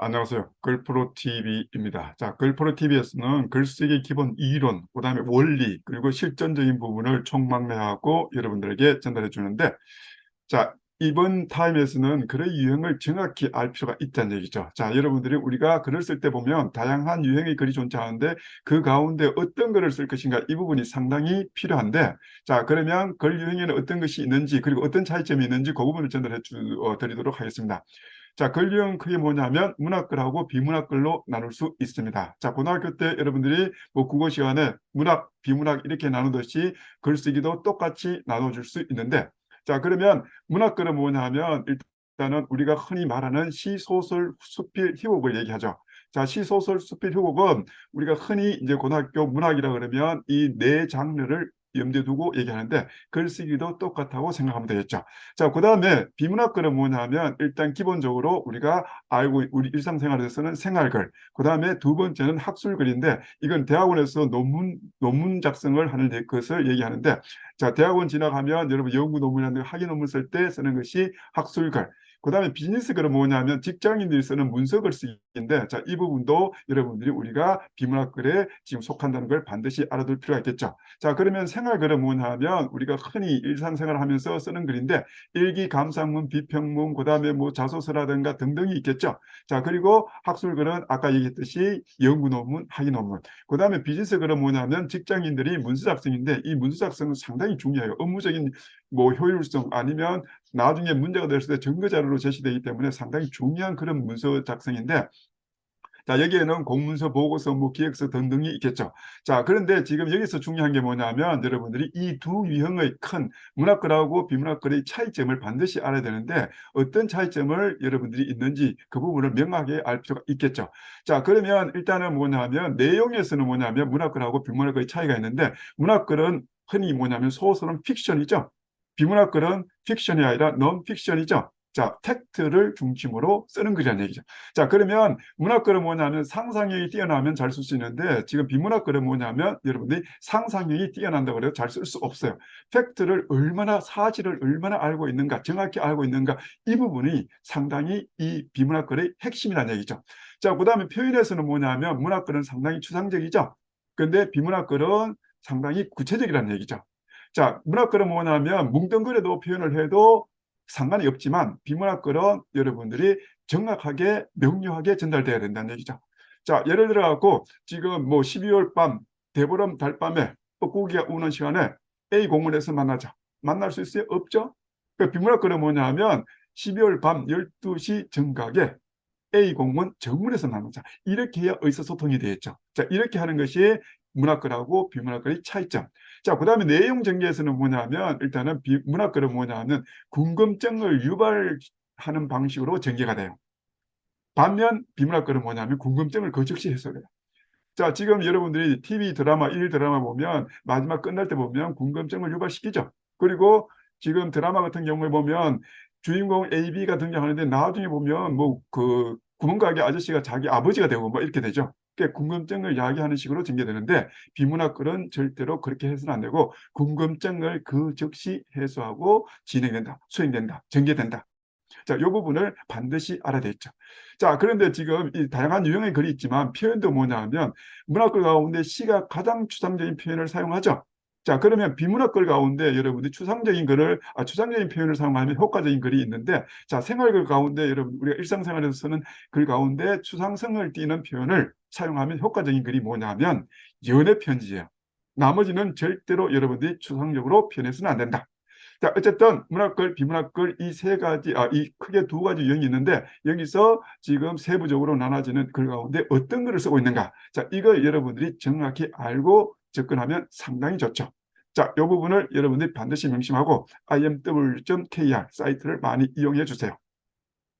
안녕하세요. 글프로 TV입니다. 자, 글프로 TV에서는 글쓰기 기본 이론, 그다음에 원리, 그리고 실전적인 부분을 총망라하고 여러분들에게 전달해 주는데, 자, 이번 타임에서는 글의 유형을 정확히 알 필요가 있다는 얘기죠. 자, 여러분들이 우리가 글을 쓸 때 보면 다양한 유형의 글이 존재하는데 그 가운데 어떤 글을 쓸 것인가 이 부분이 상당히 필요한데, 자, 그러면 글 유형에는 어떤 것이 있는지 그리고 어떤 차이점이 있는지 그 부분을 전달해 드리도록 하겠습니다. 자, 글 유형 크게 뭐냐면 문학글하고 비문학글로 나눌 수 있습니다. 자, 고등학교 때 여러분들이 뭐 국어 시간에 문학, 비문학 이렇게 나누듯이 글쓰기도 똑같이 나눠줄 수 있는데, 자, 그러면 문학글은 뭐냐 하면 일단은 우리가 흔히 말하는 시, 소설, 수필, 희곡을 얘기하죠. 자, 시, 소설, 수필, 희곡은 우리가 흔히 이제 고등학교 문학이라 그러면 이 네 장르를 염두에 두고 얘기하는데 글쓰기도 똑같다고 생각하면 되겠죠. 자, 그 다음에 비문학글은 뭐냐면 일단 기본적으로 우리가 알고 우리 일상생활에서는 생활글, 그 다음에 두 번째는 학술글인데 이건 대학원에서 논문 작성을 하는 것을 얘기하는데, 자, 대학원 진학하면 여러분 연구 논문이나 학위 논문 쓸 때 쓰는 것이 학술글. 그 다음에 비즈니스 글은 뭐냐면 직장인들이 쓰는 문서 글쓰기인데, 자, 이 부분도 여러분들이 우리가 비문학글에 지금 속한다는 걸 반드시 알아둘 필요가 있겠죠. 자, 그러면 생활글은 뭐냐면 우리가 흔히 일상생활을 하면서 쓰는 글인데 일기, 감상문, 비평문, 그 다음에 뭐 자소서라든가 등등이 있겠죠. 자, 그리고 학술글은 아까 얘기했듯이 연구 논문, 학위 논문. 그 다음에 비즈니스 글은 뭐냐면 직장인들이 문서 작성인데 이 문서 작성은 상당히 중요해요. 업무적인 뭐 효율성 아니면 나중에 문제가 됐을 때 증거 자료로 제시되기 때문에 상당히 중요한 그런 문서 작성인데, 자, 여기에는 공문서, 보고서, 뭐 기획서 등등이 있겠죠. 자, 그런데 지금 여기서 중요한 게 뭐냐면 여러분들이 이 두 유형의 큰 문학글하고 비문학글의 차이점을 반드시 알아야 되는데 어떤 차이점을 여러분들이 있는지 그 부분을 명확하게 알 필요가 있겠죠. 자, 그러면 일단은 뭐냐면 내용에서는 뭐냐면 문학글하고 비문학글의 차이가 있는데, 문학글은 흔히 뭐냐면 소설은 픽션이죠. 비문학글은 픽션이 아니라 논픽션이죠. 자, 팩트를 중심으로 쓰는 글이라는 얘기죠. 자, 그러면 문학글은 뭐냐면 상상력이 뛰어나면 잘 쓸 수 있는데 지금 비문학글은 뭐냐면 여러분들이 상상력이 뛰어난다고 해도 잘 쓸 수 없어요. 팩트를 얼마나, 사실을 얼마나 알고 있는가, 정확히 알고 있는가, 이 부분이 상당히 이 비문학글의 핵심이라는 얘기죠. 자, 그 다음에 표현에서는 뭐냐면 문학글은 상당히 추상적이죠. 그런데 비문학글은 상당히 구체적이라는 얘기죠. 자, 문학글은 뭐냐면 뭉뚱그려도 표현을 해도 상관이 없지만 비문학글은 여러분들이 정확하게 명료하게 전달돼야 된다는 얘기죠. 자, 예를 들어 갖고 지금 뭐 12월 밤 대보름 달밤에 뻐꾸기가 우는 시간에 A 공원에서 만나자. 만날 수 있어요? 없죠? 그 비문학글은 뭐냐면 12월 밤 12시 정각에 A 공원 정문에서 만나자. 이렇게 해야 의사소통이 되겠죠. 자, 이렇게 하는 것이 문학글하고 비문학글의 차이점. 자, 그 다음에 내용 전개에서는 뭐냐면 일단은 문학글은 뭐냐면 궁금증을 유발하는 방식으로 전개가 돼요. 반면 비문학글은 뭐냐면 궁금증을 그 즉시 해소해요. 자, 지금 여러분들이 TV 드라마, 일 드라마 보면 마지막 끝날 때 보면 궁금증을 유발시키죠. 그리고 지금 드라마 같은 경우에 보면 주인공 A, B가 등장하는데 나중에 보면 뭐 그 구멍가게 아저씨가 자기 아버지가 되고 뭐 이렇게 되죠. 궁금증을 야기하는 식으로 전개되는데 비문학글은 절대로 그렇게 해서는 안 되고 궁금증을 그 즉시 해소하고 진행된다, 수행된다, 전개된다. 자, 이 부분을 반드시 알아야 되겠죠. 자, 그런데 지금 이 다양한 유형의 글이 있지만 표현도 뭐냐 하면 문학글 가운데 시가 가장 추상적인 표현을 사용하죠. 자, 그러면 비문학글 가운데 여러분들이 추상적인 표현을 사용하면 효과적인 글이 있는데, 자, 생활글 가운데 여러분 우리가 일상생활에서 쓰는 글 가운데 추상성을 띠는 표현을 사용하면 효과적인 글이 뭐냐면 연애 편지예요. 나머지는 절대로 여러분들이 추상적으로 표현해서는 안 된다. 자, 어쨌든 문학글, 비문학글 이 세 가지, 이 크게 두 가지 유형이 있는데 여기서 지금 세부적으로 나눠지는 글 가운데 어떤 글을 쓰고 있는가. 자, 이거 여러분들이 정확히 알고 접근하면 상당히 좋죠. 자, 이 부분을 여러분들이 반드시 명심하고 imw.kr 사이트를 많이 이용해 주세요.